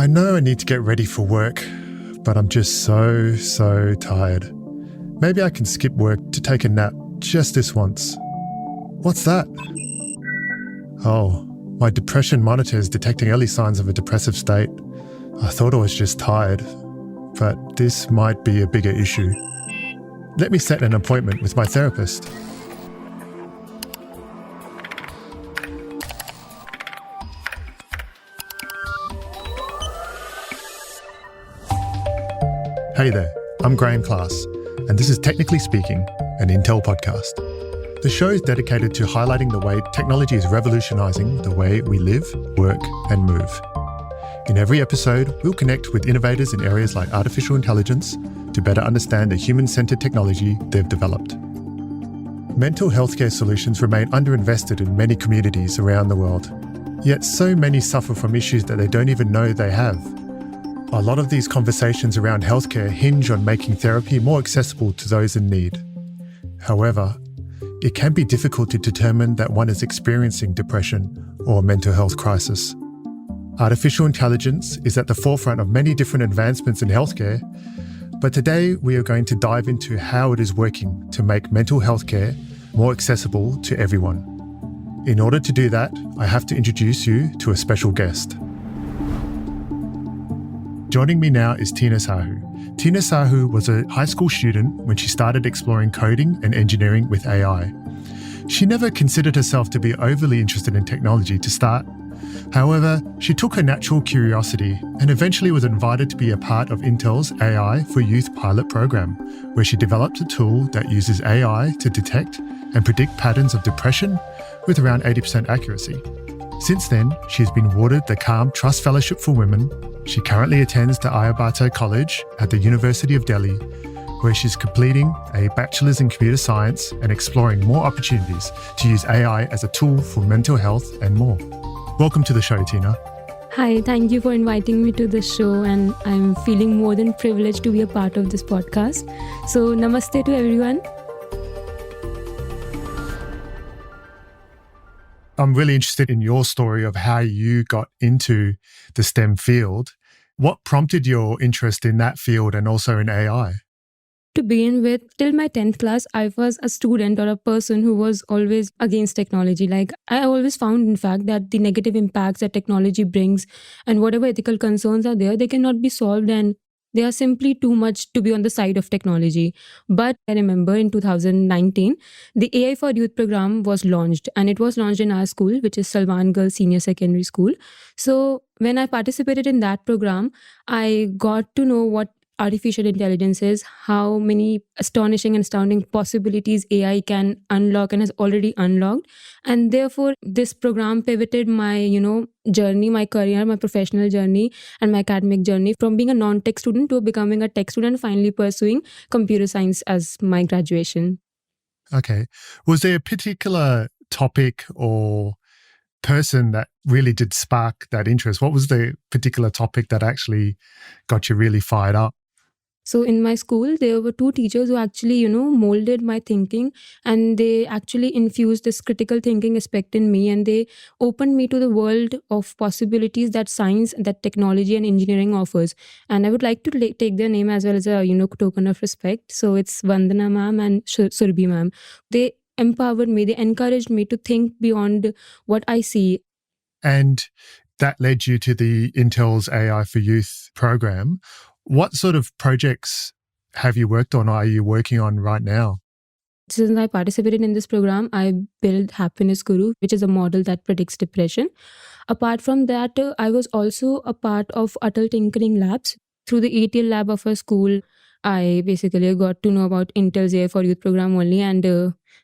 I know I need to get ready for work, but I'm just so tired. Maybe I can skip work to take a nap just this once. What's that? Oh, my depression monitor is detecting early signs of a depressive state. I thought I was just tired, but this might be a bigger issue. Let me set an appointment with my therapist. Hey there, I'm Graham Class, and this is Technically Speaking, an Intel podcast. The show is dedicated to highlighting the way technology is revolutionising the way we live, work, and move. In every episode, we'll connect with innovators in areas like artificial intelligence to better understand the human-centred technology they've developed. Mental healthcare solutions remain underinvested in many communities around the world, yet so many suffer from issues that they don't even know they have. A lot of these conversations around healthcare hinge on making therapy more accessible to those in need. However, it can be difficult to determine that one is experiencing depression or a mental health crisis. Artificial intelligence is at the forefront of many different advancements in healthcare, but today we are going to dive into how it is working to make mental health care more accessible to everyone. In order to do that, I have to introduce you to a special guest. Joining me now is Teena Sahu. Teena Sahu was a high school student when she started exploring coding and engineering with AI. She never considered herself to be overly interested in technology to start. However, she took her natural curiosity and eventually was invited to be a part of Intel's AI for Youth pilot program, where she developed a tool that uses AI to detect and predict patterns of depression with around 80% accuracy. Since then, she's been awarded the Calm Trust Fellowship for Women. She currently attends the Aryabhata College at the University of Delhi, where she's completing a Bachelor's in Computer Science and exploring more opportunities to use AI as a tool for mental health and more. Welcome to the show, Teena. Hi, thank you for inviting me to this show, and I'm feeling more than privileged to be a part of this podcast. So, namaste to everyone. I'm really interested in your story of how you got into the STEM field. What prompted your interest in that field and also in AI? To begin with, till my 10th class, I was a student or a person who was always against technology. I always found, in fact, that the negative impacts that technology brings and whatever ethical concerns are there, they cannot be solved, and they are simply too much to be on the side of technology. But I remember in 2019, the AI for Youth program was launched, and it was launched in our school, which is Salwan Girls Senior Secondary School. So when I participated in that program, I got to know what artificial intelligence is, how many astonishing and astounding possibilities AI can unlock and has already unlocked. And therefore, this program pivoted my, journey, my career, my professional journey and my academic journey from being a non-tech student to becoming a tech student, finally pursuing computer science as my graduation. Okay. Was there a particular topic or person that really did spark that interest? What was the particular topic that actually got you really fired up? So in my school, there were two teachers who actually, molded my thinking, and they actually infused this critical thinking aspect in me, and they opened me to the world of possibilities that science, that technology and engineering offers. And I would like to take their name as well as a, token of respect. So it's Vandana ma'am and Surbhi ma'am. They empowered me, they encouraged me to think beyond what I see. And that led you to the Intel's AI for Youth program. What sort of projects have you worked on or are you working on right now? Since I participated in this program, I built Happiness Guru, which is a model that predicts depression. Apart from that, I was also a part of Atal Tinkering Labs. Through the ETL lab of a school, I basically got to know about Intel's AI for Youth program only. And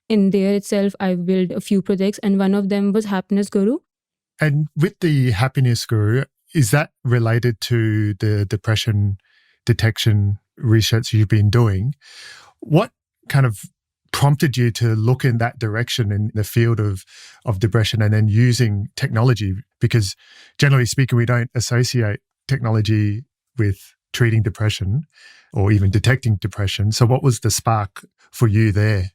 in there itself, I built a few projects, and one of them was Happiness Guru. And with the Happiness Guru, is that related to the depression detection research you've been doing? What kind of prompted you to look in that direction in the field of depression and then using technology? Because generally speaking, we don't associate technology with treating depression or even detecting depression. So what was the spark for you there?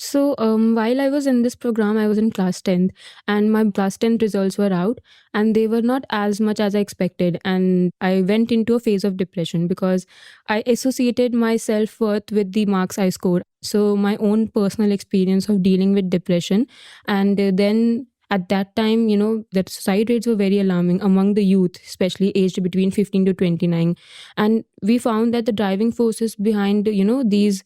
So while I was in this program, I was in class 10th, and my class 10th results were out, and they were not as much as I expected. And I went into a phase of depression because I associated my self worth with the marks I scored. So, my own personal experience of dealing with depression. And then at that time, that suicide rates were very alarming among the youth, especially aged between 15 to 29. And we found that the driving forces behind these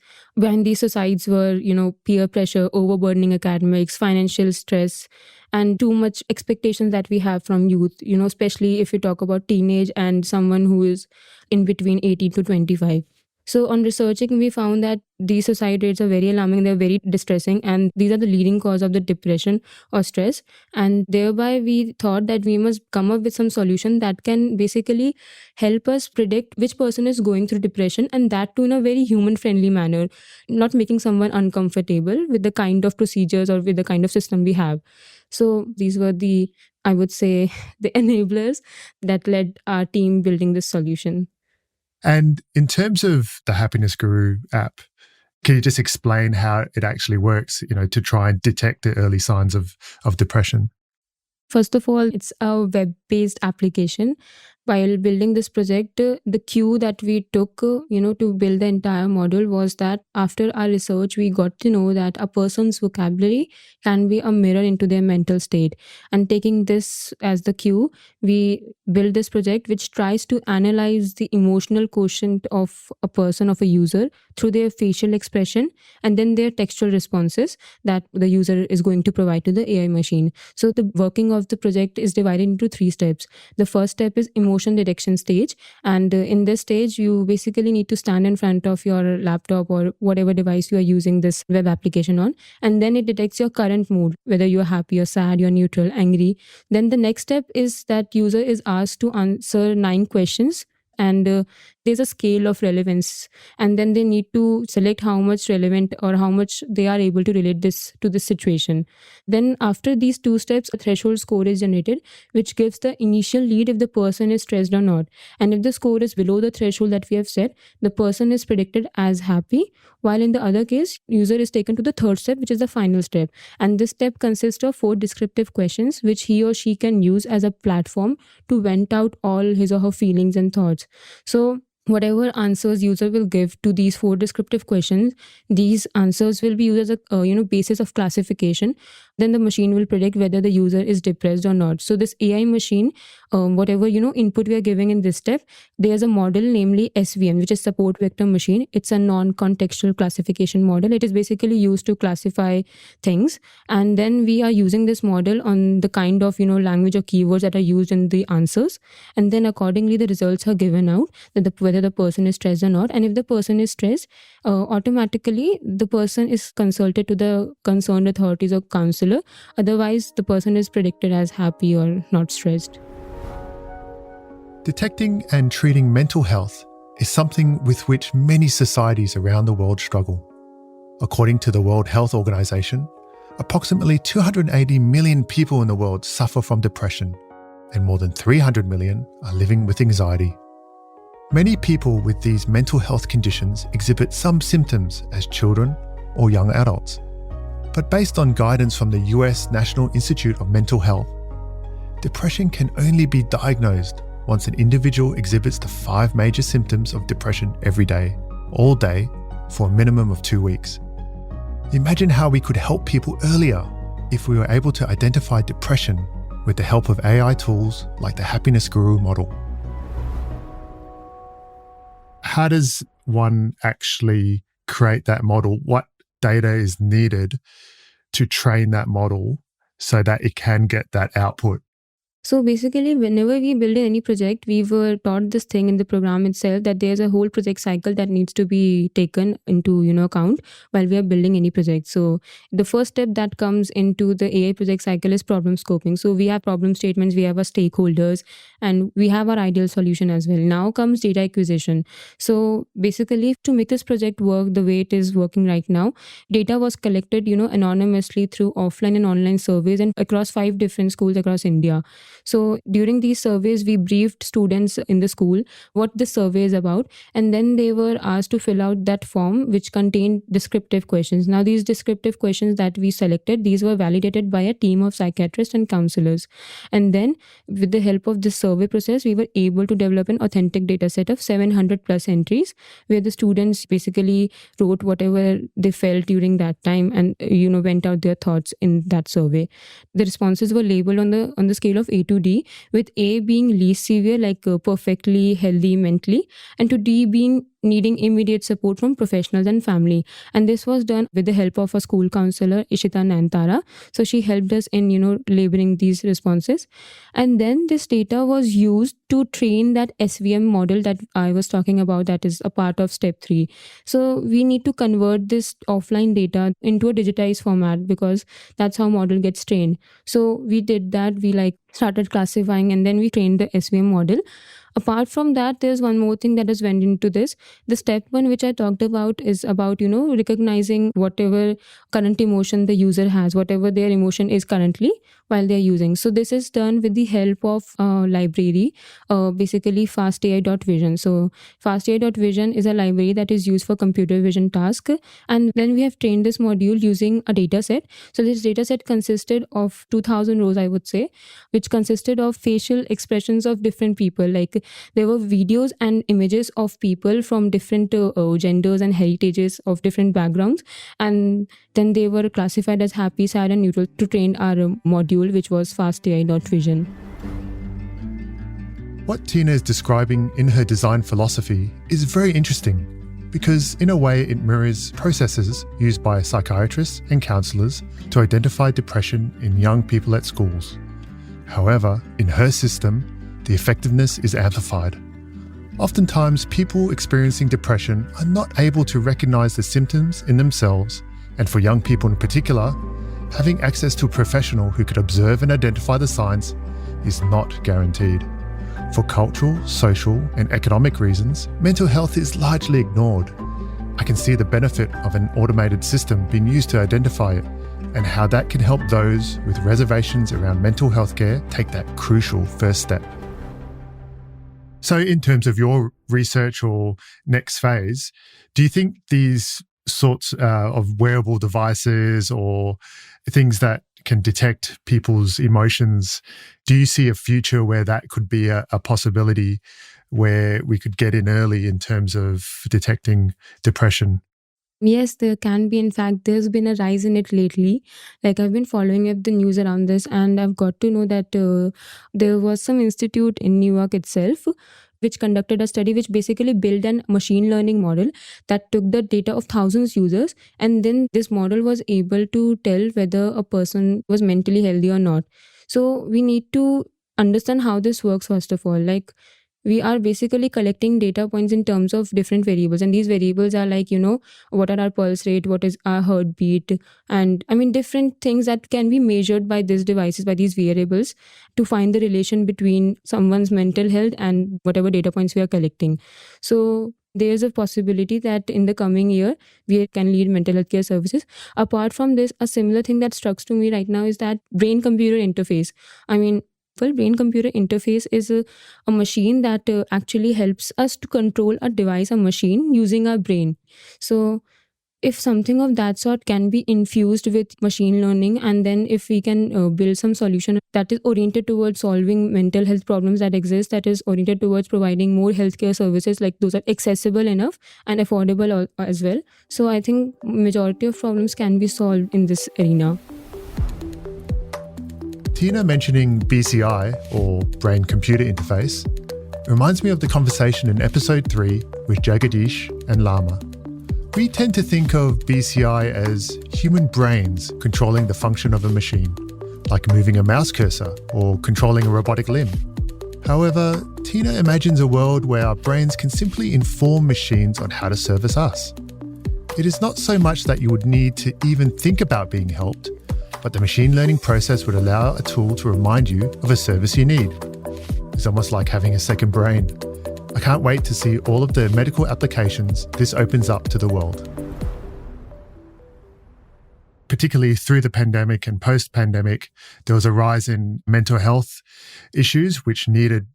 suicides were, peer pressure, overburdening academics, financial stress, and too much expectations that we have from youth, especially if you talk about teenage and someone who is in between 18 to 25. So, on researching, we found that these suicide rates are very alarming, they're very distressing, and these are the leading cause of the depression or stress. And thereby, we thought that we must come up with some solution that can basically help us predict which person is going through depression, and that too in a very human friendly manner, not making someone uncomfortable with the kind of procedures or with the kind of system we have. So, these were I would say, the enablers that led our team building this solution. And in terms of the Happiness Guru app, can you just explain how it actually works, to try and detect the early signs of depression? First of all, it's a web-based application. While building this project, the cue that we took, to build the entire model was that after our research, we got to know that a person's vocabulary can be a mirror into their mental state. And taking this as the cue, we built this project which tries to analyze the emotional quotient of a person, of a user, through their facial expression and then their textual responses that the user is going to provide to the AI machine. So the working of the project is divided into 3 steps. The first step is emotion detection stage, and in this stage you basically need to stand in front of your laptop or whatever device you are using this web application on, and then it detects your current mood, whether you're happy or sad, you're neutral, angry. Then the next step is that user is asked to answer 9 questions, and there's a scale of relevance, and then they need to select how much relevant or how much they are able to relate this to this situation. Then after these 2 steps, a threshold score is generated which gives the initial lead if the person is stressed or not, and if the score is below the threshold that we have set, the person is predicted as happy, while in the other case user is taken to the third step, which is the final step. And this step consists of 4 descriptive questions which he or she can use as a platform to vent out all his or her feelings and thoughts. So whatever answers user will give to these 4 descriptive questions, these answers will be used as a basis of classification. Then the machine will predict whether the user is depressed or not. So this AI machine, whatever input we are giving in this step, there's a model, namely SVM, which is support vector machine. It's a non-contextual classification model. It is basically used to classify things, and then we are using this model on the kind of language or keywords that are used in the answers, and then accordingly the results are given out that whether the person is stressed or not. And if the person is stressed, automatically the person is consulted to the concerned authorities or counselor. Otherwise, the person is predicted as happy or not stressed. Detecting and treating mental health is something with which many societies around the world struggle. According to the World Health Organization, approximately 280 million people in the world suffer from depression, and more than 300 million are living with anxiety. Many people with these mental health conditions exhibit some symptoms as children or young adults. But based on guidance from the US National Institute of Mental Health, depression can only be diagnosed once an individual exhibits the 5 major symptoms of depression every day, all day, for a minimum of 2 weeks. Imagine how we could help people earlier if we were able to identify depression with the help of AI tools like the Happiness Guru model. How does one actually create that model? What data is needed to train that model so that it can get that output? So basically, whenever we build any project, we were taught this thing in the program itself, that there's a whole project cycle that needs to be taken into account while we are building any project. So the first step that comes into the AI project cycle is problem scoping. So we have problem statements, we have our stakeholders, and we have our ideal solution as well. Now comes data acquisition. So basically, to make this project work the way it is working right now, data was collected anonymously through offline and online surveys and across 5 different schools across India. So during these surveys, we briefed students in the school what this survey is about, and then they were asked to fill out that form which contained descriptive questions. Now, these descriptive questions that we selected, these were validated by a team of psychiatrists and counselors. And then with the help of this survey process, we were able to develop an authentic data set of 700 plus entries, where the students basically wrote whatever they felt during that time and went out their thoughts in that survey. The responses were labeled on the scale of A to D, with A being least severe, like perfectly healthy mentally, and to D being needing immediate support from professionals and family. And this was done with the help of a school counselor, Ishita Nantara. So she helped us in labeling these responses. And then this data was used to train that SVM model that I was talking about, that is a part of step 3. So we need to convert this offline data into a digitized format, because that's how model gets trained. So we did that. We started classifying, and then we trained the SVM model. Apart from that, there's one more thing that has went into this. The step 1, which I talked about, is about, recognizing whatever current emotion the user has, whatever their emotion is currently while they're using. So this is done with the help of library, basically fastai.vision. So fastai.vision is a library that is used for computer vision task. And then we have trained this module using a data set. So this data set consisted of 2000 rows, I would say, which consisted of facial expressions of different people. Like there were videos and images of people from different genders and heritages of different backgrounds. And then they were classified as happy, sad, and neutral to train our module, which was fastai.vision. What Teena is describing in her design philosophy is very interesting, because in a way it mirrors processes used by psychiatrists and counsellors to identify depression in young people at schools. However, in her system, the effectiveness is amplified. Oftentimes, people experiencing depression are not able to recognise the symptoms in themselves, and for young people in particular, having access to a professional who could observe and identify the signs is not guaranteed. For cultural, social, and economic reasons, mental health is largely ignored. I can see the benefit of an automated system being used to identify it, and how that can help those with reservations around mental health care take that crucial first step. So in terms of your research or next phase, do you think these sorts of wearable devices or things that can detect people's emotions, do you see a future where that could be a possibility, where we could get in early in terms of detecting depression? Yes, there can be. In fact, there's been a rise in it lately. Like, I've been following up the news around this, and I've got to know that there was some institute in New York itself which conducted a study which basically built a machine learning model that took the data of thousands users, and then this model was able to tell whether a person was mentally healthy or not. So we need to understand how this works first of all. Like, we are basically collecting data points in terms of different variables, and these variables are like, what are our pulse rate, what is our heartbeat, and different things that can be measured by these devices, by these variables, to find the relation between someone's mental health and whatever data points we are collecting. So there's a possibility that in the coming year, we can lead mental health care services. Apart from this, a similar thing that strikes to me right now is that brain-computer interface. Brain-computer interface is a machine that actually helps us to control a device, a machine, using our brain. So if something of that sort can be infused with machine learning, and then if we can build some solution that is oriented towards solving mental health problems that exist, that is oriented towards providing more healthcare services, like those are accessible enough and affordable as well. So I think majority of problems can be solved in this arena. Teena mentioning BCI, or brain-computer interface, reminds me of the conversation in episode 3 with Jagadish and Lama. We tend to think of BCI as human brains controlling the function of a machine, like moving a mouse cursor or controlling a robotic limb. However, Teena imagines a world where our brains can simply inform machines on how to service us. It is not so much that you would need to even think about being helped, but the machine learning process would allow a tool to remind you of a service you need. It's almost like having a second brain. I can't wait to see all of the medical applications this opens up to the world. particularly through the pandemic and post-pandemic, there was a rise in mental health issues which needed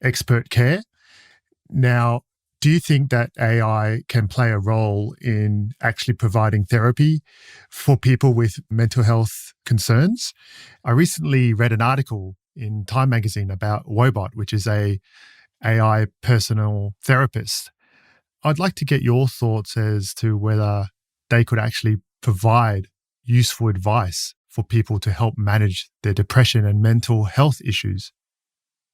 expert care. Now, do you think that AI can play a role in actually providing therapy for people with mental health concerns? I recently read an article in Time magazine about Wobot, which is a AI personal therapist. I'd like to get your thoughts as to whether they could actually provide useful advice for people to help manage their depression and mental health issues.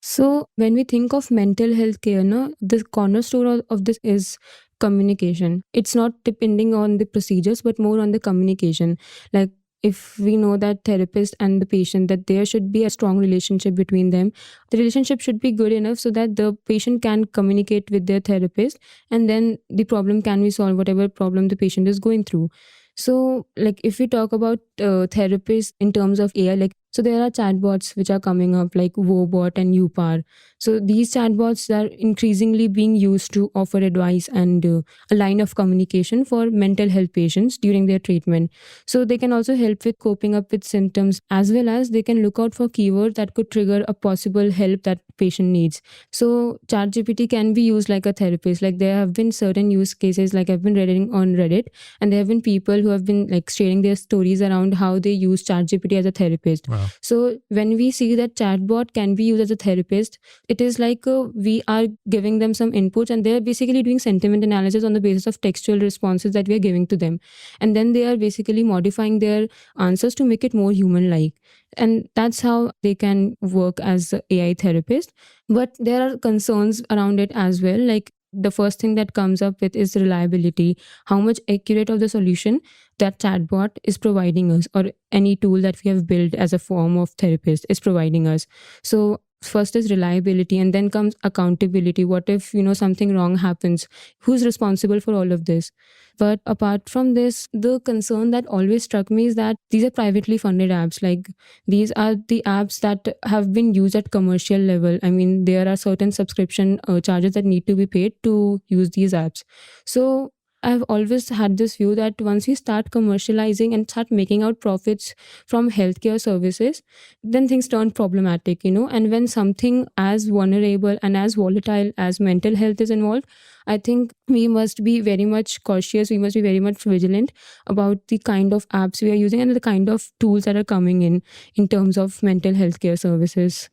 So when we think of mental health care, no, the cornerstone of this is communication. It's not depending on the procedures, but more on the communication. Like if we know that therapist and the patient, that there should be a strong relationship between them. The relationship should be good enough so that the patient can communicate with their therapist, and then the problem can be solved, whatever problem the patient is going through. So, like if we talk about therapists in terms of AI, like so there are chatbots which are coming up like Wobot and UPAR. So these chatbots are increasingly being used to offer advice and a line of communication for mental health patients during their treatment. So they can also help with coping up with symptoms, as well as they can look out for keywords that could trigger a possible help that patient needs. So ChatGPT can be used like a therapist. Like there have been certain use cases, like I've been reading on Reddit, and there have been people who have been like sharing their stories around how they use ChatGPT as a therapist. Wow. So when we see that chatbot can be used as a therapist, it is like we are giving them some inputs, and they're basically doing sentiment analysis on the basis of textual responses that we are giving to them. And then they are basically modifying their answers to make it more human-like. And that's how they can work as a AI therapist. But there are concerns around it as well. Like the first thing that comes up with is reliability. How much accurate of the solution that chatbot is providing us, or any tool that we have built as a form of therapist is providing us. So first is reliability, and then comes accountability. What if something wrong happens? Who's responsible for all of this? But apart from this, the concern that always struck me is that these are privately funded apps. Like these are the apps that have been used at commercial level. I mean, there are certain subscription charges that need to be paid to use these apps. So I've always had this view that once we start commercializing and start making out profits from healthcare services, then things turn problematic, And when something as vulnerable and as volatile as mental health is involved, I think we must be very much cautious. We must be very much vigilant about the kind of apps we are using and the kind of tools that are coming in terms of mental health care services.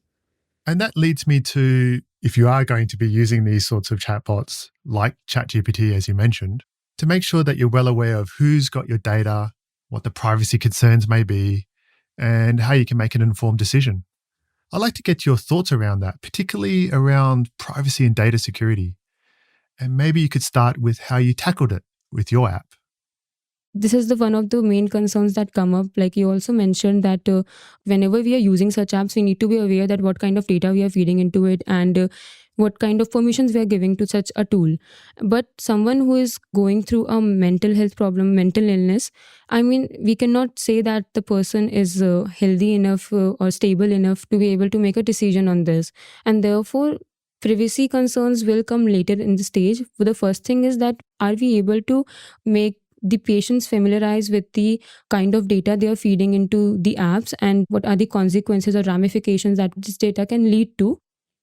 And that leads me to, if you are going to be using these sorts of chatbots like ChatGPT, as you mentioned, to make sure that you're well aware of who's got your data, what the privacy concerns may be, and how you can make an informed decision. I'd like to get your thoughts around that, particularly around privacy and data security. And maybe you could start with how you tackled it with your app. This is the one of the main concerns that come up. Like you also mentioned that whenever we are using such apps, we need to be aware that what kind of data we are feeding into it, and what kind of permissions we are giving to such a tool. But someone who is going through a mental health problem, mental illness, I mean, we cannot say that the person is healthy enough or stable enough to be able to make a decision on this. And therefore, privacy concerns will come later in the stage. The first thing is that are we able to make the patients familiarize with the kind of data they are feeding into the apps, and what are the consequences or ramifications that this data can lead to?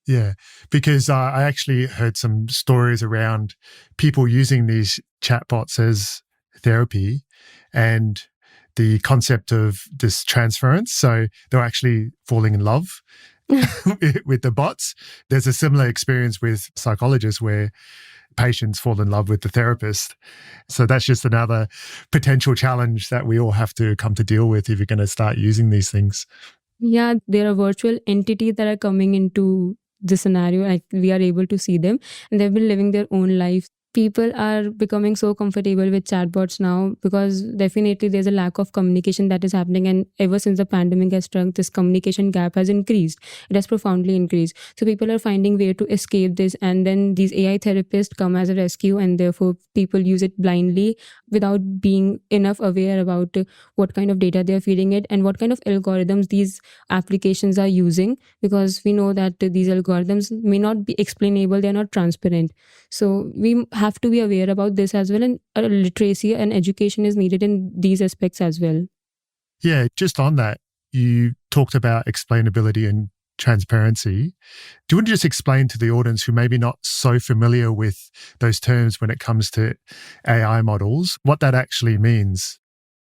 Yeah, because I actually heard some stories around people using these chatbots as therapy and the concept of this transference. So they're actually falling in love with the bots. There's a similar experience with psychologists where patients fall in love with the therapist. So that's just another potential challenge that we all have to come to deal with if you're going to start using these things. Yeah, there are virtual entities that are coming into the scenario. Like we are able to see them, and they've been living their own life. People are becoming so comfortable with chatbots now because definitely there's a lack of communication that is happening. And ever since the pandemic has struck, this communication gap has increased. It has profoundly increased. So people are finding way to escape this. And then these AI therapists come as a rescue, and therefore people use it blindly without being enough aware about what kind of data they're feeding it and what kind of algorithms these applications are using. Because we know that these algorithms may not be explainable, they're not transparent. So we have to be aware about this as well, and literacy and education is needed in these aspects as well. Yeah, just on that, you talked about explainability and transparency. Do you want to just explain to the audience who may be not so familiar with those terms when it comes to AI models, what that actually means?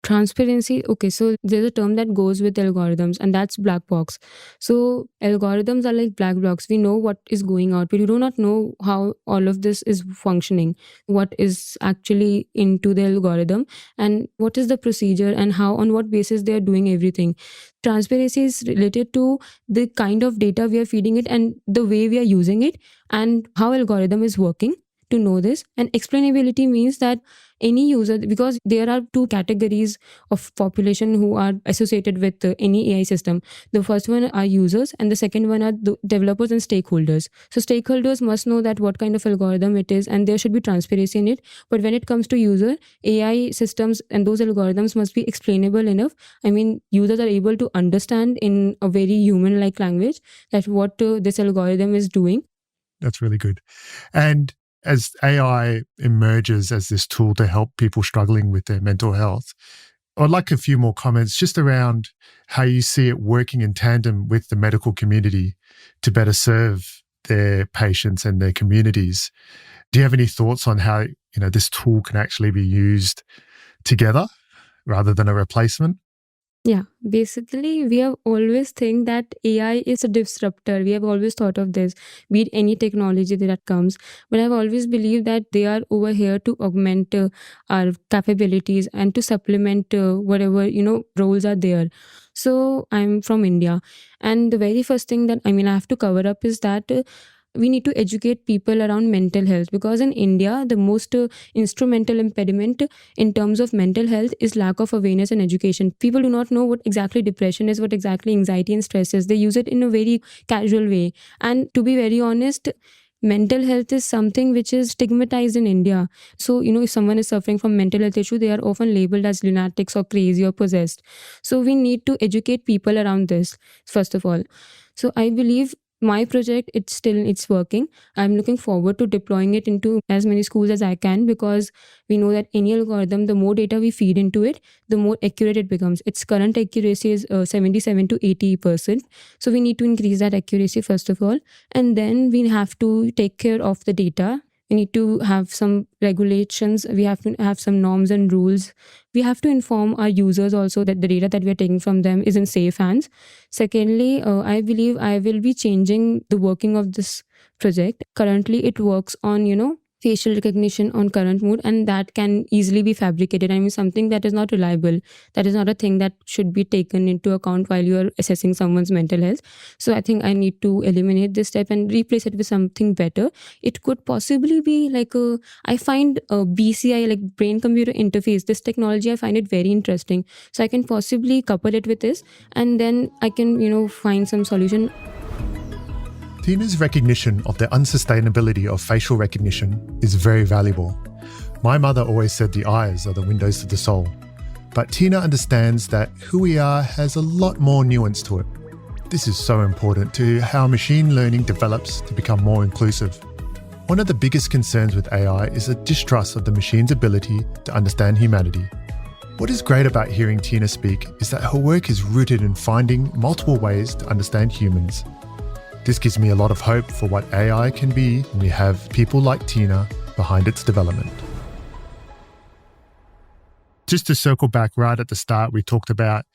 Transparency. Okay, so there's a term that goes with algorithms, and that's black box. So algorithms are like black box. We know what is going out, but we do not know how all of this is functioning, what is actually into the algorithm, and what is the procedure, and how, on what basis they are doing everything. Transparency is related to the kind of data we are feeding it and the way we are using it, and how algorithm is working to know this. And explainability means that any user, because there are two categories of population who are associated with any AI system. The first one are users, and the second one are the developers and stakeholders. So stakeholders must know that what kind of algorithm it is, and there should be transparency in it. But when it comes to user, AI systems and those algorithms must be explainable enough. I mean, users are able to understand in a very human like language that what this algorithm is doing. That's really good. And as AI emerges as this tool to help people struggling with their mental health, I'd like a few more comments just around how you see it working in tandem with the medical community to better serve their patients and their communities. Do you have any thoughts on how, this tool can actually be used together rather than a replacement? Yeah, basically, we have always think that AI is a disruptor. We have always thought of this, be it any technology that comes. But I've always believed that they are over here to augment our capabilities and to supplement whatever, roles are there. So I'm from India. And the very first thing that, I have to cover up is that we need to educate people around mental health, because in India, the most instrumental impediment in terms of mental health is lack of awareness and education. People do not know what exactly depression is, what exactly anxiety and stress is. They use it in a very casual way. And to be very honest, mental health is something which is stigmatized in India. So, if someone is suffering from mental health issue, they are often labeled as lunatics or crazy or possessed. So we need to educate people around this, first of all. So I believe my project, it's working. I'm looking forward to deploying it into as many schools as I can, because we know that any algorithm, the more data we feed into it, the more accurate it becomes. Its current accuracy is 77 to 80%. So we need to increase that accuracy first of all, and then we have to take care of the data. We need to have some regulations. We have to have some norms and rules. We have to inform our users also that the data that we are taking from them is in safe hands. Secondly, I believe I will be changing the working of this project. Currently, it works on, facial recognition on current mood, and that can easily be fabricated. Something that is not reliable. That is not a thing that should be taken into account while you are assessing someone's mental health. So I think I need to eliminate this step and replace it with something better. It could possibly be like I find a BCI, like brain computer interface, this technology, I find it very interesting. So I can possibly couple it with this, and then I can, find some solution. Teena's recognition of the unsustainability of facial recognition is very valuable. My mother always said the eyes are the windows to the soul. But Teena understands that who we are has a lot more nuance to it. This is so important to how machine learning develops to become more inclusive. One of the biggest concerns with AI is a distrust of the machine's ability to understand humanity. What is great about hearing Teena speak is that her work is rooted in finding multiple ways to understand humans. This gives me a lot of hope for what AI can be when we have people like Teena behind its development. Just to circle back right at the start, we talked about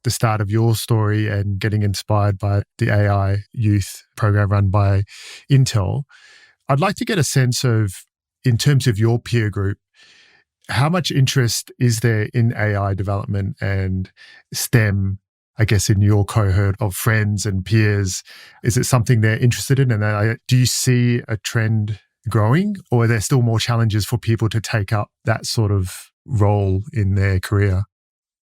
the start of your story and getting inspired by the AI youth program run by Intel. I'd like to get a sense of, in terms of your peer group, how much interest is there in AI development and STEM, I guess, in your cohort of friends and peers? Is it something they're interested in? And do you see a trend growing, or are there still more challenges for people to take up that sort of role in their career?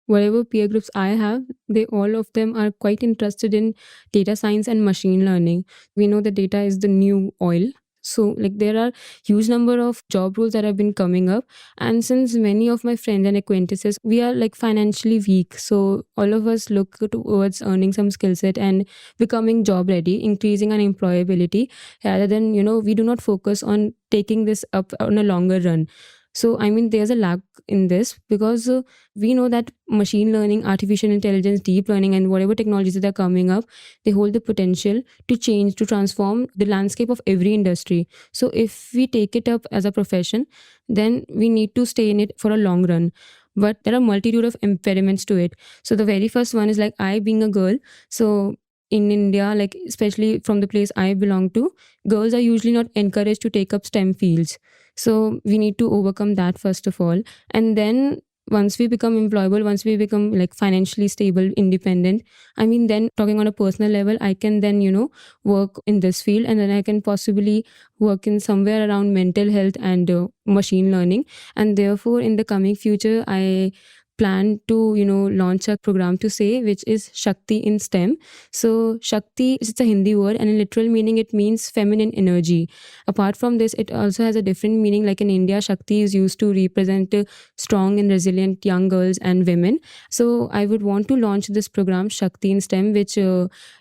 Whatever peer groups I have, all of them are quite interested in data science and machine learning. We know that data is the new oil. So there are huge number of job roles that have been coming up. And since many of my friends and acquaintances, we are financially weak. So all of us look towards earning some skill set and becoming job ready, increasing our employability, rather than, we do not focus on taking this up on a longer run. So, I mean, there's a lack in this because we know that machine learning, artificial intelligence, deep learning, and whatever technologies that are coming up, they hold the potential to change, to transform the landscape of every industry. So, if we take it up as a profession, then we need to stay in it for a long run. But there are multitude of impediments to it. So, the very first one is like I being a girl. So, in India, like especially from the place I belong to, girls are usually not encouraged to take up STEM fields. So we need to overcome that first of all. And then once we become employable, once we become like financially stable, independent, I mean, then talking on a personal level, I can then, work in this field, and then I can possibly work in somewhere around mental health and machine learning. And therefore, in the coming future, I plan to launch a program to say which is Shakti in STEM. So Shakti, it's a Hindi word, and in literal meaning it means feminine energy. Apart from this, it also has a different meaning. Like in India, Shakti is used to represent strong and resilient young girls and women. So I would want to launch this program Shakti in STEM, which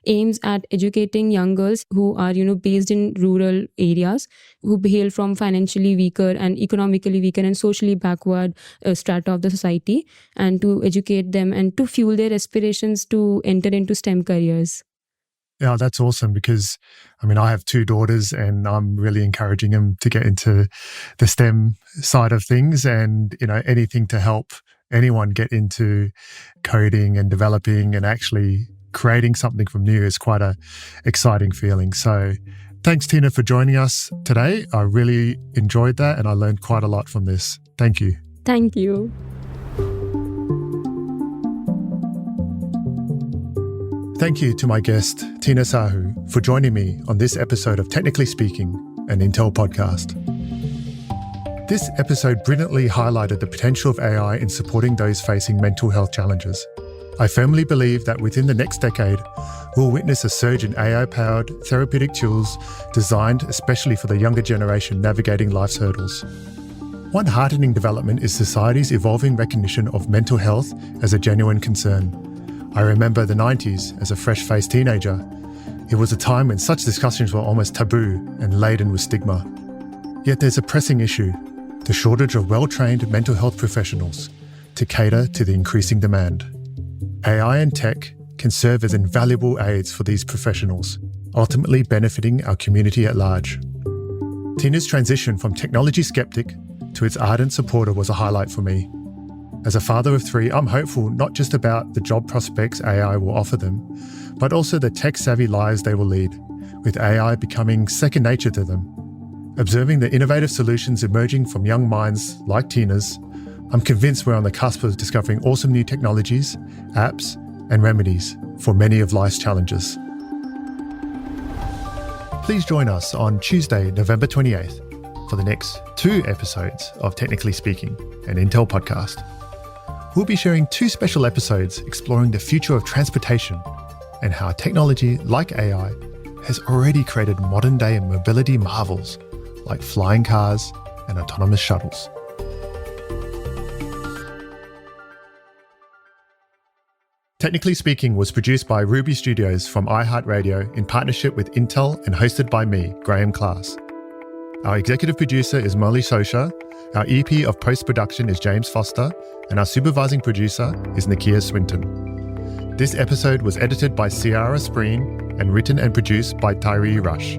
aims at educating young girls who are based in rural areas, who hail from financially weaker and economically weaker and socially backward strata of the society, and to educate them and to fuel their aspirations to enter into STEM careers. Yeah, that's awesome because, I mean, I have 2 daughters and I'm really encouraging them to get into the STEM side of things, and, anything to help anyone get into coding and developing and actually creating something from new is quite a exciting feeling. So thanks, Teena, for joining us today. I really enjoyed that and I learned quite a lot from this. Thank you. Thank you. Thank you to my guest, Teena Sahu, for joining me on this episode of Technically Speaking, an Intel podcast. This episode brilliantly highlighted the potential of AI in supporting those facing mental health challenges. I firmly believe that within the next decade, we'll witness a surge in AI-powered therapeutic tools designed especially for the younger generation navigating life's hurdles. One heartening development is society's evolving recognition of mental health as a genuine concern. I remember the 90s as a fresh-faced teenager. It was a time when such discussions were almost taboo and laden with stigma. Yet there's a pressing issue, the shortage of well-trained mental health professionals to cater to the increasing demand. AI and tech can serve as invaluable aids for these professionals, ultimately benefiting our community at large. Teena's transition from technology skeptic to its ardent supporter was a highlight for me. As a father of 3, I'm hopeful not just about the job prospects AI will offer them, but also the tech-savvy lives they will lead, with AI becoming second nature to them. Observing the innovative solutions emerging from young minds like Teena's, I'm convinced we're on the cusp of discovering awesome new technologies, apps, and remedies for many of life's challenges. Please join us on Tuesday, November 28th for the next 2 episodes of Technically Speaking, an Intel podcast. We'll be sharing 2 special episodes exploring the future of transportation and how technology like AI has already created modern-day mobility marvels like flying cars and autonomous shuttles. Technically Speaking was produced by Ruby Studios from iHeartRadio in partnership with Intel and hosted by me, Graham Class. Our executive producer is Molly Sosha, our EP of post-production is James Foster, and our supervising producer is Nakia Swinton. This episode was edited by Ciara Spreen and written and produced by Tyree Rush.